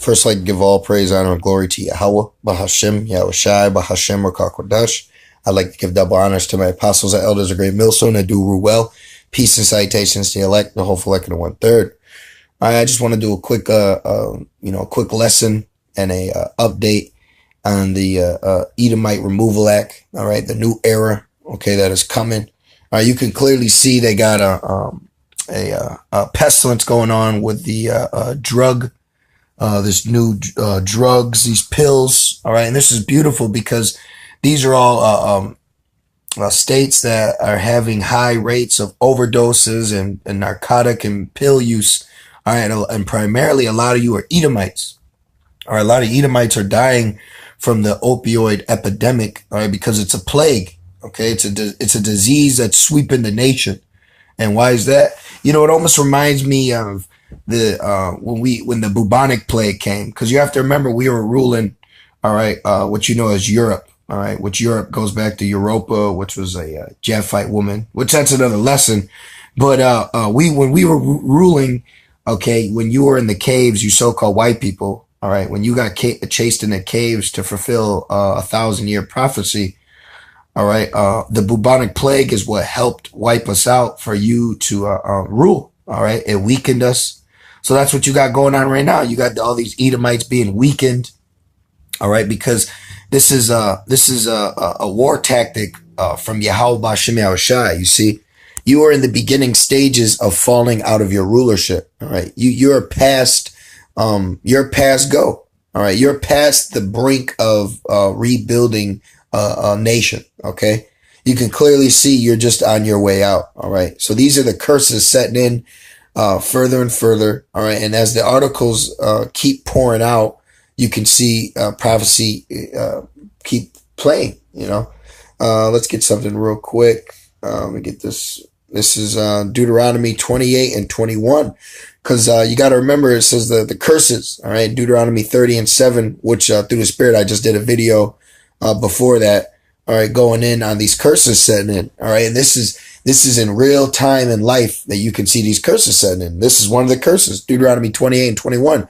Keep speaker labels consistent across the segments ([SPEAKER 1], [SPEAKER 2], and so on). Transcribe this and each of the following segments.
[SPEAKER 1] First, I'd like to give all praise, honor, and glory to Yahweh, Bahashem, Yahweh Shai, Bahashem, Rakakwadash. I'd like to give double honors to my apostles and elders of Great Millstone that do rule well. Peace and salutations to the elect, the hopeful elect, and the 1/3. All right, I just want to do a quick, quick lesson and a update on the Edomite Removal Act. All right, the new era, okay, that is coming. All right, you can clearly see they got a pestilence going on with the drug. This new drugs, these pills. All right, and this is beautiful because these are all states that are having high rates of overdoses and narcotic and pill use. All right, and primarily a lot of you are Edomites. All right, a lot of Edomites are dying from the opioid epidemic. All right, because it's a plague. Okay, it's a disease that's sweeping the nation. And why is that? You know, it almost reminds me of when the bubonic plague came, because you have to remember we were ruling, all right, what you know as Europe, all right, which Europe goes back to Europa, which was a Japhite woman, which that's another lesson. But when we were ruling, okay, when you were in the caves, you so-called white people, all right, when you got chased in the caves to fulfill 1,000-year prophecy. All right. The bubonic plague is what helped wipe us out for you to rule. All right. It weakened us. So that's what you got going on right now. You got all these Edomites being weakened. All right. Because this is a war tactic from Yahweh Ba'Shem Yahushai. You see, you are in the beginning stages of falling out of your rulership. All right. You're past go. All right. You're past the brink of rebuilding a nation. Okay. You can clearly see you're just on your way out. All right. So these are the curses setting in, further and further. All right. And as the articles, keep pouring out, you can see, prophecy, keep playing, you know. Let's get something real quick. Let me get this. This is, Deuteronomy 28 and 21. Cause, you got to remember, it says the curses. All right. Deuteronomy 30 and 7, which, through the Spirit, I just did a video before that, all right, going in on these curses setting in, all right, and this is in real time in life that you can see these curses setting in. This is one of the curses, Deuteronomy 28 and 21.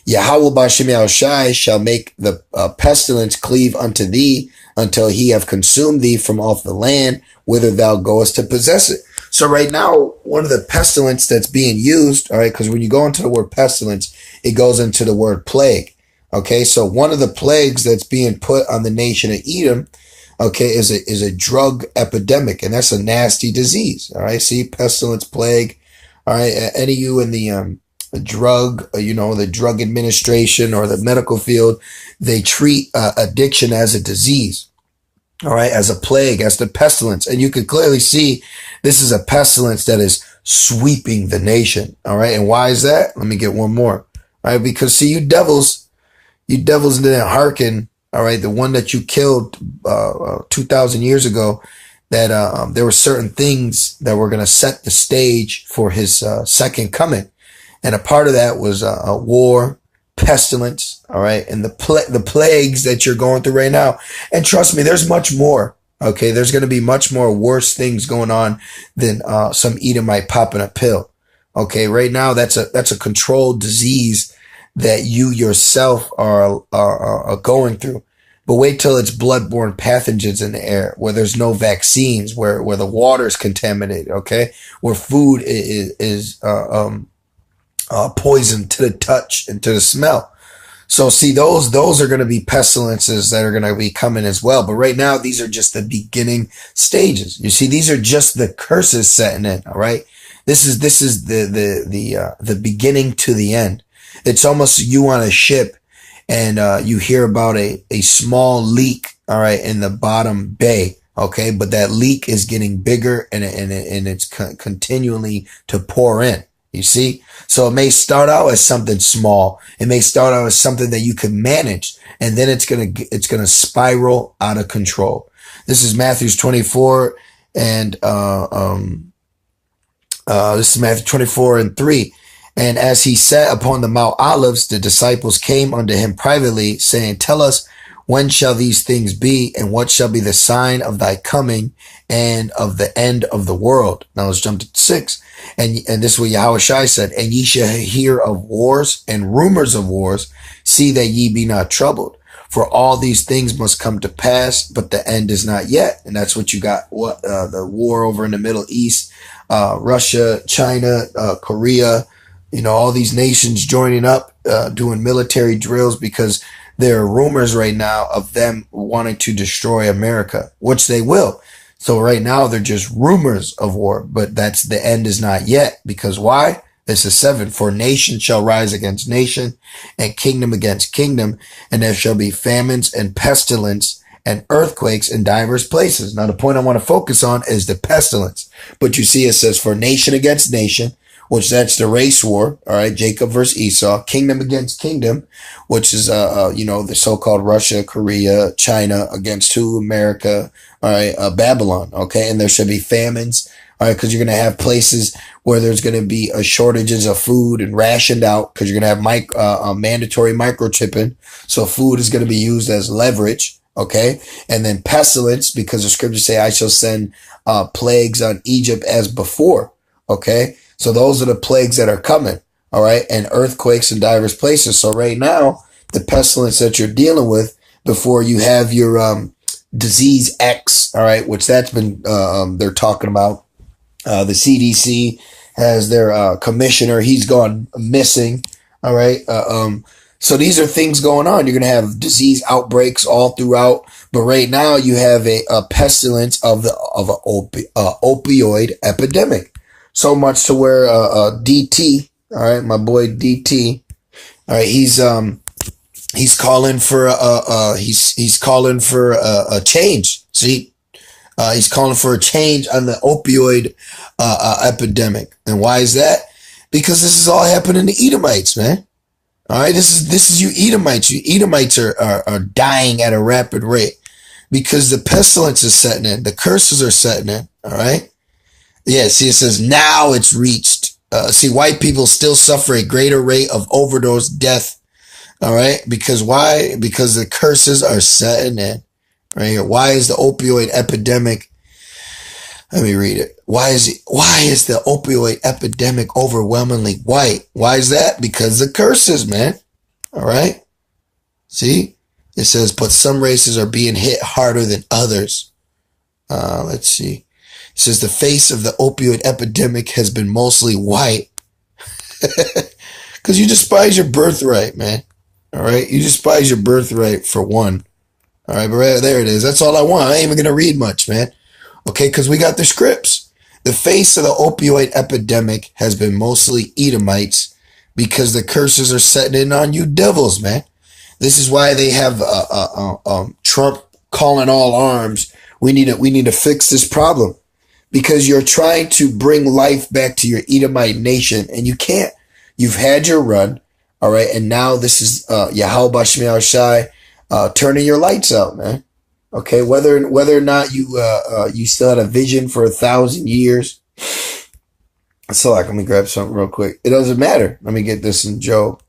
[SPEAKER 1] Yahweh Ba'Shem Yahushai shall make the pestilence cleave unto thee until he have consumed thee from off the land whither thou goest to possess it. So right now, one of the pestilence that's being used, all right, because when you go into the word pestilence, it goes into the word plague. Okay, so one of the plagues that's being put on the nation of Edom, okay, is a drug epidemic, and that's a nasty disease. All right, see, pestilence, plague. All right, any of you in the drug, the drug administration or the medical field, they treat addiction as a disease. All right, as a plague, as the pestilence, and you can clearly see this is a pestilence that is sweeping the nation. All right, and why is that? Let me get one more. All right, because see, you devils didn't hearken. All right. The one that you killed, 2,000 years ago, that, there were certain things that were going to set the stage for his, second coming. And a part of that was, a war, pestilence. All right. And the plagues that you're going through right now. And trust me, there's much more. Okay. There's going to be much more worse things going on than, some Edomite popping a pill. Okay. Right now, that's a controlled disease that you yourself are going through. But wait till it's bloodborne pathogens in the air, where there's no vaccines, where the water is contaminated, okay? Where food is poisoned to the touch and to the smell. So see, those are going to be pestilences that are going to be coming as well. But right now, these are just the beginning stages. You see, these are just the curses setting in, all right? This is the beginning to the end. It's almost you on a ship and, you hear about a small leak, all right, in the bottom bay. Okay. But that leak is getting bigger and it's continually to pour in. You see? So it may start out as something small. It may start out as something that you can manage, and then it's going to spiral out of control. This is Matthew 24 and, this is Matthew 24 and 3. And as he sat upon the Mount Olives, the disciples came unto him privately, saying, Tell us, When shall these things be, and what shall be the sign of thy coming and of the end of the world? Now let's jump to 6. And this is what Yahushua said, and ye shall hear of wars and rumors of wars. See that ye be not troubled. For all these things must come to pass, but the end is not yet. And that's what you got. What the war over in the Middle East, Russia, China, Korea, all these nations joining up, doing military drills because there are rumors right now of them wanting to destroy America, which they will. So right now they're just rumors of war, but that's the end is not yet. Because why? This is 7. For nation shall rise against nation, and kingdom against kingdom, and there shall be famines and pestilence and earthquakes in divers places. Now the point I want to focus on is the pestilence. But you see it says for nation against nation, which that's the race war, all right, Jacob versus Esau, kingdom against kingdom, which is, the so-called Russia, Korea, China against who? America, all right, Babylon, okay, and there should be famines, all right, because you're going to have places where there's going to be shortages of food and rationed out because you're going to have mandatory microchipping, so food is going to be used as leverage, okay, and then pestilence because the scriptures say, I shall send plagues on Egypt as before, okay. So those are the plagues that are coming, all right, and earthquakes in diverse places. So right now, the pestilence that you're dealing with before you have your disease X, all right, which that's been they're talking about. The CDC has their commissioner; he's gone missing, all right. So these are things going on. You're going to have disease outbreaks all throughout, but right now you have a pestilence of an opioid epidemic. So much to where DT, all right, my boy DT, all right, he's calling for he's calling for a change. See, he's calling for a change on the opioid epidemic, and why is that? Because this is all happening to Edomites, man. All right, this is you Edomites. You Edomites are dying at a rapid rate because the pestilence is setting in, the curses are setting in. All right. Yeah, see, it says now it's reached. See, white people still suffer a greater rate of overdose death. All right. Because why? Because the curses are setting in. Right here. Why is the opioid epidemic? Let me read it. Why is the opioid epidemic overwhelmingly white? Why is that? Because the curses, man. All right. See, it says, but some races are being hit harder than others. Let's see. It says the face of the opioid epidemic has been mostly white. Because you despise your birthright, man. All right. You despise your birthright for one. All right. But right there it is. That's all I want. I ain't even going to read much, man. Okay. Because we got the scripts. The face of the opioid epidemic has been mostly Edomites because the curses are setting in on you devils, man. This is why they have Trump calling all arms. We need to fix this problem. Because you're trying to bring life back to your Edomite nation, and you can't. You've had your run, all right, and now this is Yahweh Shemel Shai turning your lights out, man. Okay, whether or not you still had a vision for 1,000 years. So let me grab something real quick. It doesn't matter. Let me get this in Job.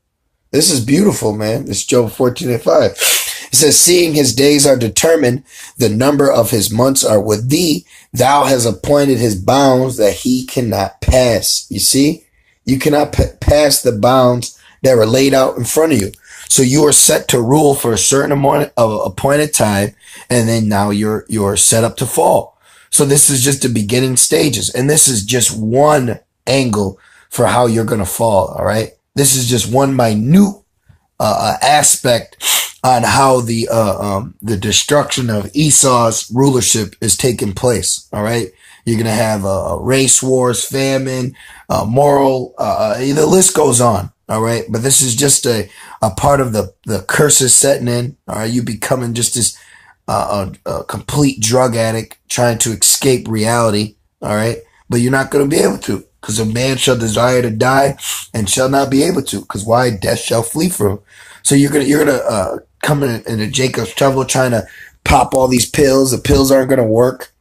[SPEAKER 1] This is beautiful, man. This is Job 14:5. It says, seeing his days are determined, the number of his months are with thee. Thou hast appointed his bounds that he cannot pass. You see, you cannot pass the bounds that were laid out in front of you. So you are set to rule for a certain amount of appointed time, and then now you're set up to fall. So this is just the beginning stages, and this is just one angle for how you're going to fall. All right, this is just one minute aspect on how the destruction of Esau's rulership is taking place. All right. You're going to have race wars, famine, moral, the list goes on. All right. But this is just a part of the curses setting in. All right. You becoming just this a complete drug addict trying to escape reality. All right. But you're not going to be able to, because a man shall desire to die and shall not be able to, because why? Death shall flee from him. So you're gonna come into Jacob's trouble trying to pop all these pills. The pills aren't gonna work,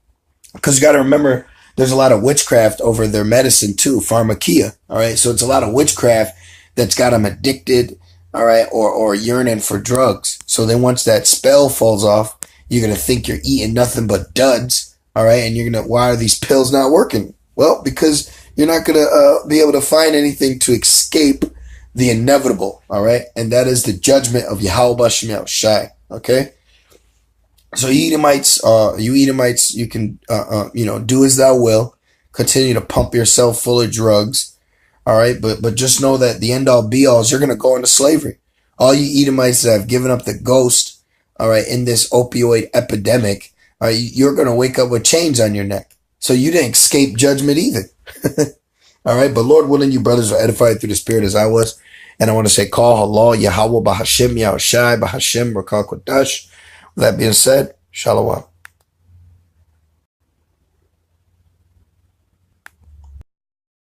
[SPEAKER 1] because you got to remember there's a lot of witchcraft over their medicine too, pharmakia. All right, so it's a lot of witchcraft that's got them addicted. all right, or yearning for drugs. So then once that spell falls off, you're gonna think you're eating nothing but duds, all right, and you're gonna, why are these pills not working? Well, because you're not gonna be able to find anything to escape the inevitable, all right, and that is the judgment of Yahweh Bashem Yahushai. Okay, so you Edomites, you can do as thou will, continue to pump yourself full of drugs, all right, but just know that the end all be all is you're gonna go into slavery. All you Edomites that have given up the ghost, all right, in this opioid epidemic, all right, you're gonna wake up with chains on your neck. So you didn't escape judgment either. All right, but Lord willing, you brothers are edified through the Spirit as I was. And I want to say, call Allah, Yahweh, Bahashim, Yahushai, Bahashim, Rakal Kodash. With that being said, Shalom.